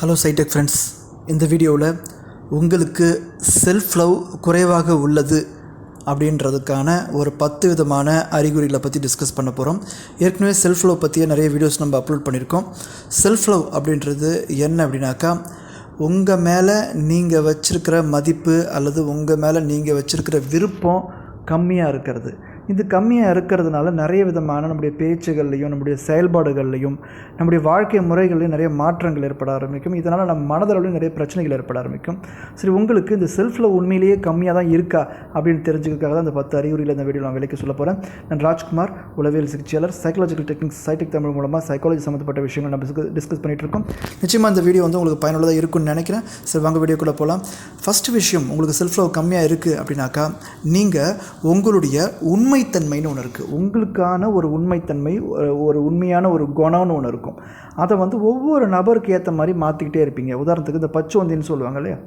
Hello சைடெக் friends, இந்த வீடியோவில் உங்களுக்கு செல்ஃப் லவ் குறைவாக உள்ளது அப்படின்றதுக்கான ஒரு 10 விதமான அறிகுறிகளை பற்றி டிஸ்கஸ் பண்ண போகிறோம். ஏற்கனவே செல்ஃப் லவ் பற்றிய நிறைய வீடியோஸ் நம்ம அப்லோட் பண்ணியிருக்கோம். செல்ஃப் லவ் அப்படின்றது என்ன அப்படின்னாக்கா, உங்கள் மேலே நீங்கள் வச்சுருக்கிற மதிப்பு அல்லது உங்கள் மேலே நீங்கள் வச்சுருக்கிற விருப்பம் கம்மியாக இருக்கிறது. இது கம்மியாக இருக்கிறதுனால நிறைய விதமான நம்முடைய பேச்சுகள்லையும் நம்முடைய செயல்பாடுகள்லையும் நம்முடைய வாழ்க்கை முறைகள்லையும் நிறைய மாற்றங்கள் ஏற்பட ஆரம்பிக்கும். இதனால் நம்ம மனதளவுலையும் நிறைய பிரச்சனைகள் ஏற்பட ஆரம்பிக்கும். சரி, உங்களுக்கு இந்த செல்ஃப் லவ் உண்மையிலேயே கம்மியாக தான் இருக்கா அப்படின்னு தெரிஞ்சுக்கிறதுக்காக தான் இந்த 10 அறிகுறியில் இந்த வீடியோ நான் விலைக்கு சொல்ல போகிறேன். நான் ராஜ்குமார், உளவியல் சிகிச்சையாளர், சைக்காலஜிக்கல் டெக்னிக்ஸ் சைடெக் தமிழ் மூலமாக சைக்காலஜி சம்மந்தப்பட்ட விஷயங்கள் நம்ம டிஸ்கஸ் பண்ணிகிட்டு இருக்கோம். நிச்சயமாக இந்த வீடியோ வந்து உங்களுக்கு பயனுள்ளதாக இருக்குன்னு நினைக்கிறேன். சரி, வாங்க வீடியோக்குள்ளே போகலாம். ஃபஸ்ட்டு விஷயம், உங்களுக்கு செல்ஃப் லவ் கம்மியாக இருக்குது அப்படின்னாக்கா, நீங்கள் உங்களுடைய உண்மைத்தன்மைன்னு ஒன்று இருக்குது. உங்களுக்கான ஒரு உண்மைத்தன்மை, ஒரு உண்மையான ஒரு குணம்னு ஒன்று இருக்கும். அதை வந்து ஒவ்வொரு நபருக்கு ஏற்ற மாதிரி மாற்றிக்கிட்டே இருப்பீங்க. உதாரணத்துக்கு இந்த பச்சோந்தின்னு சொல்லுவாங்க இல்லையா?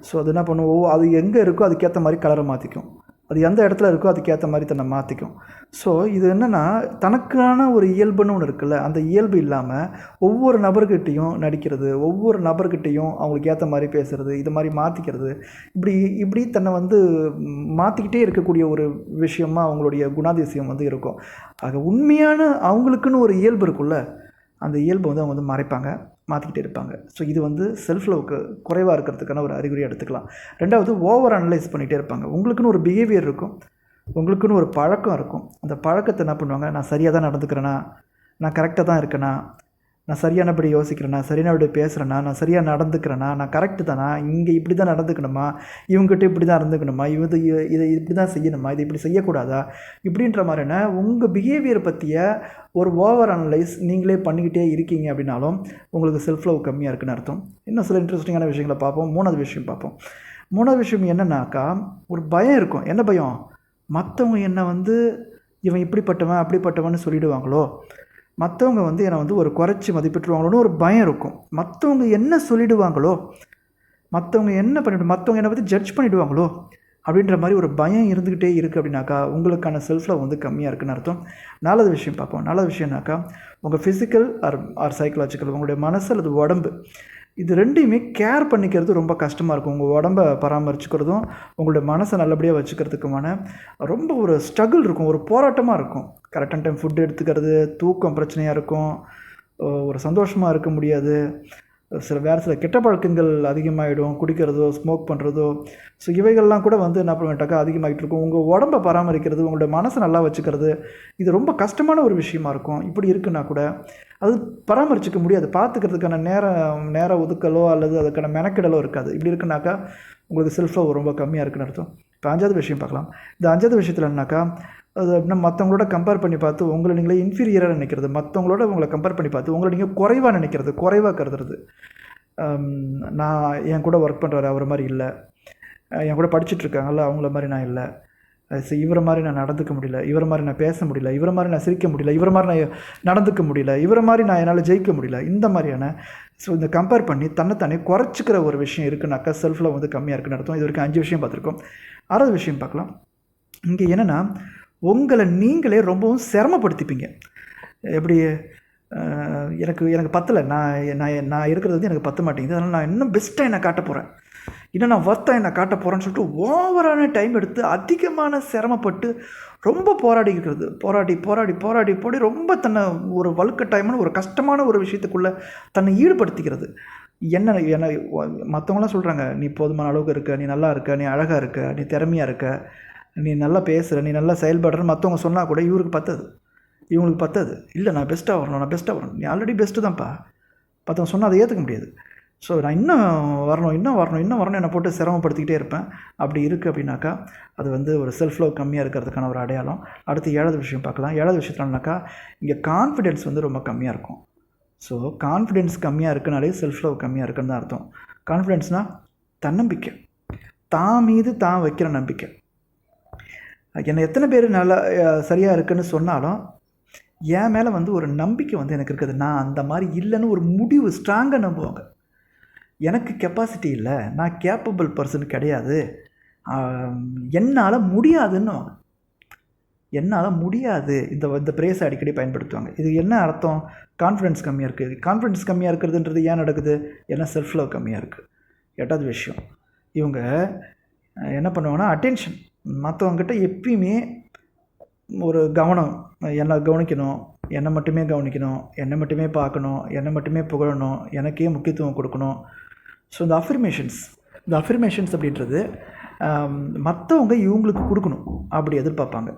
ஸோ அது என்ன பண்ணுவோம், அது எங்கே இருக்கோ அதுக்கேற்ற மாதிரி கலரை மாற்றிக்கும். அது எந்த இடத்துல இருக்கோ அதுக்கேற்ற மாதிரி தன்னை மாற்றிக்கும். ஸோ இது என்னென்னா, தனக்கான ஒரு இயல்புன்னு ஒன்று இருக்குல்ல, அந்த இயல்பு இல்லாமல் ஒவ்வொரு நபர்கிட்டையும் நடிக்கிறது, ஒவ்வொரு நபர்கிட்டையும் அவங்களுக்கு ஏற்ற மாதிரி பேசுகிறது, இது மாதிரி மாற்றிக்கிறது, இப்படி தன்னை வந்து மாற்றிக்கிட்டே இருக்கக்கூடிய ஒரு விஷயமாக அவங்களுடைய குணாதிசயம் வந்து இருக்கும். ஆக உண்மையான அவங்களுக்குன்னு ஒரு இயல்பு இருக்குல்ல, அந்த இயல்பை வந்து அவங்க வந்து மறைப்பாங்க, மாற்றிக்கிட்டே இருப்பாங்க. ஸோ இது வந்து செல்ஃப் லவ்க்கு குறைவாக இருக்கிறதுக்கான ஒரு அறிகுறியாக எடுத்துக்கலாம். ரெண்டாவது, ஓவர் அனலைஸ் பண்ணிகிட்டே இருப்பாங்க. உங்களுக்குன்னு ஒரு பிஹேவியர் இருக்கும், உங்களுக்குன்னு ஒரு பழக்கம் இருக்கும். அந்த பழக்கத்தை என்ன பண்ணுவாங்க, நான் சரியாக தான் நடந்துக்கிறேனா, நான் கரெக்டாக தான் இருக்கேனா, நான் சரியானபடி யோசிக்கிறேனா, சரியானபடி பேசுகிறேன்னா, நான் சரியாக நடந்துக்கிறேனா, நான் கரெக்டு தானா, இங்கே இப்படி தான் நடந்துக்கணுமா, இவங்ககிட்ட இப்படி தான் இருந்துக்கணுமா, இதை இப்படி தான் செய்யணுமா, இது இப்படி செய்யக்கூடாதா, இப்படின்ற மாதிரியான உங்கள் பிஹேவியர் பற்றிய ஒரு ஓவர் அனலைஸ் நீங்களே பண்ணிக்கிட்டே இருக்கீங்க அப்படின்னாலும் உங்களுக்கு செல்ஃப் லவ் கம்மியாக இருக்குன்னு அர்த்தம். இன்னும் சில இன்ட்ரெஸ்டிங்கான விஷயங்களை பார்ப்போம். மூணாவது விஷயம் என்னன்னாக்கா, ஒரு பயம் இருக்கும். என்ன பயம்? மற்றவங்க என்னை வந்து இவன் இப்படிப்பட்டவன் அப்படிப்பட்டவன்னு சொல்லிவிடுவாங்களோ, மற்றவங்க வந்து என்னை வந்து ஒரு குறைச்சி மதிப்பிட்டுருவாங்களோன்னு ஒரு பயம் இருக்கும். மற்றவங்க என்ன சொல்லிவிடுவாங்களோ, மற்றவங்க என்னை பற்றி ஜட்ஜ் பண்ணிவிடுவாங்களோ அப்படின்ற மாதிரி ஒரு பயம் இருந்துக்கிட்டே இருக்குது அப்படின்னாக்கா, உங்களுக்கான செல்ஃப் லவ் வந்து கம்மியாக இருக்குன்னு அர்த்தம். நாலாவது விஷயம் பார்ப்போம். நாலாவது விஷயம்னாக்கா, உங்கள் ஃபிசிக்கல் ஆர் சைக்கலாஜிக்கல், உங்களுடைய மனசு அல்லது உடம்பு, இது ரெண்டையுமே கேர் பண்ணிக்கிறது ரொம்ப கஷ்டமாக இருக்கும். உங்கள் உடம்பை பராமரிச்சுக்கிறதும் உங்களுடைய மனசை நல்லபடியாக வச்சுக்கிறதுக்குமான ரொம்ப ஒரு ஸ்ட்ரகிள் இருக்கும், ஒரு போராட்டமாக இருக்கும். கரெக்டான டைம் ஃபுட் எடுத்துக்கிறது, தூக்கம் பிரச்சனையாக இருக்கும், ஒரு சந்தோஷமாக இருக்க முடியாது, சில கெட்ட பழக்கங்கள் அதிகமாகிடும், குடிக்கிறதோ ஸ்மோக் பண்ணுறதோ. ஸோ இவைகள்லாம் கூட வந்து என்ன பண்ணிட்டாக்கா அதிகமாகிட்டு இருக்கும். உங்கள் உடம்பை பராமரிக்கிறது, உங்களுடைய மனசை நல்லா வச்சுக்கிறது, இது ரொம்ப கஷ்டமான ஒரு விஷயமா இருக்கும். இப்படி இருக்குன்னா கூட அது பராமரிச்சிக்க முடியாது, பார்த்துக்கிறதுக்கான நேரம் ஒதுக்கலோ அல்லது அதுக்கான மெனக்கிடலோ இருக்காது. இப்படி இருக்குனாக்கா உங்களுக்கு செல்ஃப் லவ் ரொம்ப கம்மியாக இருக்குன்னு அர்த்தம். இப்போ 5வது விஷயம் பார்க்கலாம். இந்த 5வது விஷயத்தில் என்னன்னாக்கா, அது அப்படின்னா மற்றவங்களோட கம்பேர் பண்ணி பார்த்து உங்களை நீங்களே இன்ஃபீரியராக நினைக்கிறது, மற்றவங்களோட உங்களை கம்பேர் பண்ணி பார்த்து உங்களை நீங்கள் குறைவாக நினைக்கிறது, குறைவாக கருதுறது. நான் என் கூட ஒர்க் பண்ணுறாரு அவர் மாதிரி இல்லை, என் கூட படிச்சுட்ருக்காங்கல்ல அவங்கள மாதிரி நான் இல்லை, இவரை மாதிரி நான் நடந்துக்க முடியல, இவரை மாதிரி நான் பேச முடியல, இவரை மாதிரி நான் சிரிக்க முடியல, இவரை மாதிரி நான் நடந்துக்க முடியல, இவரை மாதிரி நான் என்னால் ஜெயிக்க முடியல, இந்த மாதிரியான ஸோ இந்த கம்பேர் பண்ணி தன்னைத்தானே குறைச்சிக்கிற ஒரு விஷயம் இருக்குன்னாக்கா செல்ஃப் லவ் வந்து கம்மியாக இருக்குன்னு அர்த்தம். இது வரைக்கும் 5 விஷயம் பார்த்துருக்கோம். 6வது விஷயம் பார்க்கலாம். இங்கே என்னென்னா, உங்களை நீங்களே ரொம்பவும் சிரமப்படுத்திப்பீங்க. எப்படி, எனக்கு பத்தலை, நான் இருக்கிறது வந்து எனக்கு பத்த மாட்டேங்குது, அதனால் நான் இன்னும் பெஸ்ட்டாக என்னை காட்ட போகிறேன், இன்னும் நான் ஒர்த்தாக என்னை காட்ட போகிறேன்னு சொல்லிட்டு ஓவரான டைம் எடுத்து அதிகமான சிரமப்பட்டு ரொம்ப போராடி ரொம்ப தன்னை ஒரு வலுக்கட்டாயமான ஒரு கஷ்டமான ஒரு விஷயத்துக்குள்ளே தன்னை ஈடுபடுத்திக்கிறது. என்ன மற்றவங்களாம் சொல்கிறாங்க, நீ போதுமான அளவுக்கு இருக்க, நீ நல்லா இருக்க, நீ அழகாக இருக்க, நீ திறமையாக இருக்க, நீ நல்லா பேசுகிற, நீ நல்லா செயல்படுறன்னு மற்றவங்க சொன்னால் கூட இவங்களுக்கு பத்தாது. இல்லை, நான் பெஸ்ட்டாக வரணும். நீ ஆல்ரெடி பெஸ்ட்டு தான்ப்பா, மற்றவங்க சொன்னால் அதை ஏற்றுக்க முடியாது. ஸோ நான் இன்னும் வரணும் என்னை போட்டு சிரமப்படுத்திக்கிட்டே இருப்பேன். அப்படி இருக்குது அப்படின்னாக்கா அது வந்து ஒரு செல்ஃப் லவ் கம்மியாக இருக்கிறதுக்கான ஒரு அடையாளம். அடுத்து 7வது விஷயம் பார்க்கலாம். 7வது விஷயத்துலனாக்கா, இங்கே கான்ஃபிடென்ஸ் வந்து ரொம்ப கம்மியாக இருக்கும். ஸோ கான்ஃபிடென்ஸ் கம்மியாக இருக்குனாலே செல்ஃப் லவ் கம்மியாக இருக்குன்னு தான் அர்த்தம். கான்ஃபிடென்ஸ்னால் தன்னம்பிக்கை, தான் மீது தான் வைக்கிற நம்பிக்கை. என்னை எத்தனை பேர் நல்லா சரியாக இருக்குன்னு சொன்னாலும் என் மேலே வந்து ஒரு நம்பிக்கை வந்து எனக்கு இருக்குது. நான் அந்த மாதிரி இல்லைன்னு ஒரு முடிவு ஸ்ட்ராங்காக நம்புவாங்க. எனக்கு கெப்பாசிட்டி இல்லை, நான் கேப்பபிள் பர்சன் கிடையாது, என்னால் முடியாதுன்னு. என்னால் முடியாது. இந்த பிரேஸை அடிக்கடி பயன்படுத்துவாங்க. இது என்ன அர்த்தம்? கான்ஃபிடன்ஸ் கம்மியாக இருக்குது. கான்ஃபிடன்ஸ் கம்மியாக இருக்கிறதுன்றது ஏன் நடக்குது? ஏன்னா செல்ஃப் லவ் கம்மியாக இருக்குது. 8வது விஷயம், இவங்க என்ன பண்ணுவாங்கன்னா அட்டென்ஷன், மற்றவங்ககிட்ட எப்பயுமே ஒரு கவனம், என்னை கவனிக்கணும், என்னை மட்டுமே கவனிக்கணும், என்னை மட்டுமே பார்க்கணும், என்னை மட்டுமே புகழணும், எனக்கே முக்கியத்துவம் கொடுக்கணும். ஸோ இந்த அஃபர்மேஷன்ஸ் அப்படின்றது மற்றவங்க இவங்களுக்கு கொடுக்கணும் அப்படி எதிர்பார்ப்பாங்க.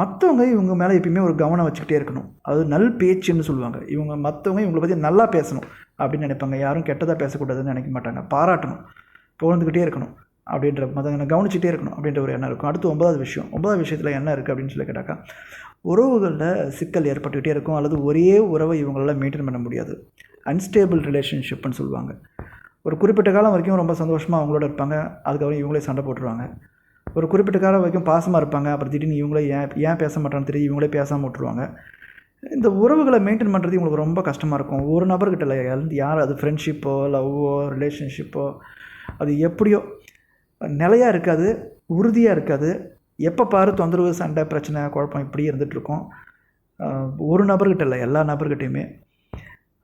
மற்றவங்க இவங்க மேலே எப்பயுமே ஒரு கவனம் வச்சுக்கிட்டே இருக்கணும். அது நல் பேச்சுன்னு சொல்லுவாங்க. மற்றவங்க இவங்களை பற்றி நல்லா பேசணும் அப்படின்னு நினைப்பாங்க. யாரும் கெட்டதாக பேசக்கூடாதுன்னு நினைக்க மாட்டாங்க. பாராட்டணும், புகழ்ந்துக்கிட்டே இருக்கணும் அப்படின்ற மற்றவங்க கவனிச்சிட்டே இருக்கணும் அப்படின்ற ஒரு எண்ணம் இருக்கும். அடுத்து 9வது விஷயத்தில் என்ன இருக்குது அப்படின்னு சொல்லி கேட்டாக்கா, உறவுகளில் சிக்கல் ஏற்பட்டுக்கிட்டே இருக்கும், அல்லது ஒரே உறவை இவங்களால் மெயின்டைன் பண்ண முடியாது. அன்ஸ்டேபிள் ரிலேஷன்ஷிப்னு சொல்லுவாங்க. ஒரு குறிப்பிட்ட காலம் வரைக்கும் ரொம்ப சந்தோஷமாக அவங்களோட இருப்பாங்க, அதுக்கப்புறம் இவங்களே சண்டை போட்டுருவாங்க. ஒரு குறிப்பிட்ட காலம் வரைக்கும் பாசமாக இருப்பாங்க, அப்புறம் திடீர்னு இவங்களே ஏன் பேச மாட்டான்னு தெரியும், இவங்களே பேசாமல் விட்டுருவாங்க. இந்த உறவுகளை மெயின்டைன் பண்ணுறது இவங்களுக்கு ரொம்ப கஷ்டமாக இருக்கும். ஒரு நபர்கிட்ட இல்லை, யார் அது ஃப்ரெண்ட்ஷிப்போ லவ்வோ ரிலேஷன்ஷிப்போ அது எப்படியோ நிலையாக இருக்காது, உறுதியாக இருக்காது. எப்போ பாரு தொந்தரவு, சண்டை, பிரச்சனை, குழப்பம் இப்படி இருந்துகிட்ருக்கோம். ஒரு நபர்கிட்ட இல்லை, எல்லா நபர்கிட்டையுமே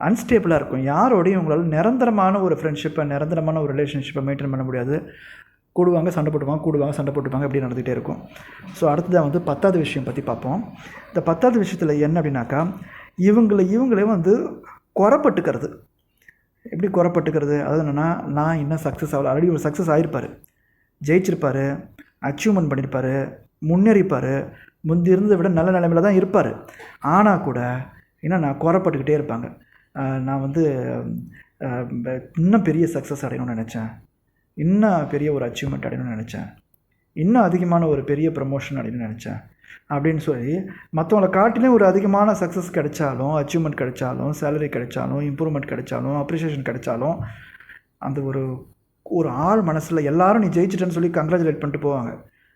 அன்ஸ்டேபிளாக இருக்கும். யாரோடையும் இவங்களால் நிரந்தரமான ஒரு ஃப்ரெண்ட்ஷிப்பை, நிரந்தரமான ஒரு ரிலேஷன்ஷிப்பை மெயின்டைன் பண்ண முடியாது. கூடுவாங்க, சண்டை போட்டுப்பாங்க, இப்படி நடந்துகிட்டே இருக்கும். ஸோ அடுத்ததாக 10வது விஷயம் பற்றி பார்ப்போம். இந்த 10வது விஷயத்தில் என்ன அப்படின்னாக்கா, இவங்களே குறப்பட்டுக்கிறது. எப்படி குறப்பட்டுக்கிறது? அதாவது என்னென்னா, நான் இன்னும் சக்ஸஸ் ஆகலை. ஆல்ரெடி ஒரு சக்ஸஸ் ஆகிருப்பார், ஜெயிச்சிருப்பார், அச்சீவ்மெண்ட் பண்ணியிருப்பார், முன்னேறிப்பார், முந்தி இருந்ததை விட நல்ல நிலைமையில் தான் இருப்பார். ஆனால் கூட இன்னும் நான் குறப்பட்டுக்கிட்டே இருப்பாங்க. நான் இன்னும் பெரிய சக்ஸஸ் அடையணும்னு நினச்சேன், இன்னும் பெரிய ஒரு அச்சீவ்மெண்ட் அடையணும்னு நினச்சேன், இன்னும் அதிகமான ஒரு பெரிய ப்ரமோஷன் அடையணும்னு நினச்சேன் அப்படின்னு சொல்லி மற்றவங்களை காட்டிலே ஒரு அதிகமான சக்ஸஸ் கிடைச்சாலும், அச்சீவ்மெண்ட் கிடைச்சாலும், சேலரி கிடைச்சாலும், இம்ப்ரூவ்மெண்ட் கிடைச்சாலும், அப்ரிஷியேஷன் கிடைச்சாலும், அந்த ஒரு ஆள் மனசில் எல்லாரும் நீ ஜெயிச்சிட்டேன்னு சொல்லி கங்க்ராச்சுலேட் பண்ணிட்டு போவாங்க.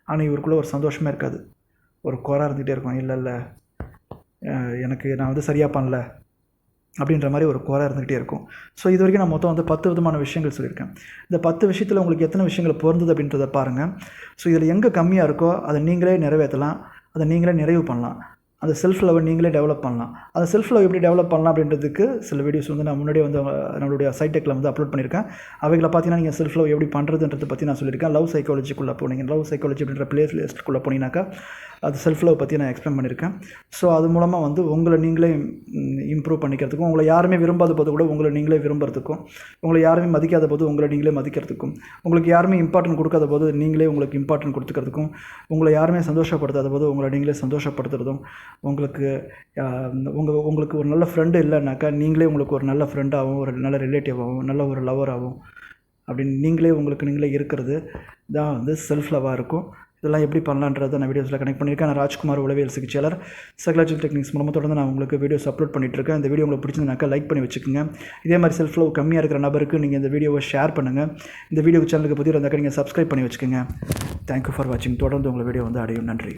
ஆனால் இவருக்குள்ளே ஒரு சந்தோஷமே இருக்காது, ஒரு குறை இருந்துகிட்டே இருக்கும். இல்லை நான் சரியாக பண்ணல அப்படின்ற மாதிரி ஒரு குறை இருந்துகிட்டே இருக்கும். ஸோ இது வரைக்கும் நான் மொத்தம் 10 விதமான விஷயங்கள் சொல்லியிருக்கேன். இந்த 10 விஷயத்தில் உங்களுக்கு எத்தனை விஷயங்கள் பொருந்தது அப்படின்றத பாருங்கள். ஸோ இதில் எங்கே கம்மியாக இருக்கோ அதை நீங்களே நிறைவேற்றலாம், அதை நீங்களே நிறைவு பண்ணலாம். அந்த செல்ஃப் லவ்வை நீங்களே டெவலப் பண்ணலாம். அந்த செல்ஃப் லவ் எப்படி டெவலப் பண்ணலாம் அப்படின்றதுக்கு சில வீடியோஸ் நான் முன்னாடியே நம்மளுடைய சைடெக்கில் அப்லோட் பண்ணியிருக்கேன். அவைகளை பார்த்தீங்கன்னா நீங்கள் செல்ஃப் லவ் எப்படி பண்ணுறதுன்றதை பற்றி நான் சொல்லியிருக்கேன். லவ் சைக்காலஜிக்குள்ளே போனீங்க, லவ் சைக்காலஜி அப்படின்ற லிஸ்ட்டுக்குள்ளே போனீங்கன்னாக்கா அது செல்ஃப் லவ் பற்றி நான் எக்ஸ்பிளைன் பண்ணியிருக்கேன். ஸோ அது மூலமாக உங்களை நீங்களே இம்ப்ரூவ் பண்ணிக்கிறதுக்கும், உங்களை யாருமே விரும்பாத போது கூட உங்களை நீங்களே விரும்புறதுக்கும், உங்களை யாருமே மதிக்காத போது உங்களை நீங்களே மதிக்கிறதுக்கும், உங்களுக்கு யாருமே இம்பார்ட்டன்ட் கொடுக்காத போது நீங்களே உங்களுக்கு இம்பார்ட்டன்ட் கொடுத்துக்கிறதுக்கும், உங்களை யாருமே சந்தோஷப்படுத்தாத போது உங்களை நீங்களே சந்தோஷப்படுத்துறதும், உங்களுக்கு ஒரு நல்ல ஃப்ரெண்டு இல்லைனாக்கா நீங்களே உங்களுக்கு ஒரு நல்ல ஃப்ரெண்டாகவும், ஒரு நல்ல ரிலேட்டிவாகவும், நல்ல ஒரு லவராகவும் அப்படின்னு நீங்களே இருக்கிறது தான் செல்ஃப் லவ்வாக இருக்கும். இதெல்லாம் எப்படி பண்ணலான்றதை நான் வீடியோஸில் கனெக்ட் பண்ணியிருக்கேன். நான் ராஜ்குமார், உளவியல் சிகிச்சையாளர், சைக்காலஜிக்கல் டெக்னிக்ஸ் மூலமாக தொடர்ந்து நான் உங்களுக்கு வீடியோஸ் அப்லோட் பண்ணிட்டுருக்கேன். இந்த வீடியோ உங்களுக்கு பிடிச்சிருந்தாக்கா லைக் பண்ணி வச்சுக்கோங்க. இதே மாதிரி செல்ஃப் லவ் கம்மியாக இருக்கிற நபருக்கு நீங்கள் இந்த வீடியோவை ஷேர் பண்ணுங்கள். இந்த வீடியோ சேனலுக்கு புதிய இருந்தாக்கா நீங்கள் சப்ஸ்கிரைப் பண்ணி வச்சுக்கோங்க. தேங்க்யூ ஃபார் வாட்சிங். தொடர்ந்து உங்கள் வீடியோ அடையும். நன்றி.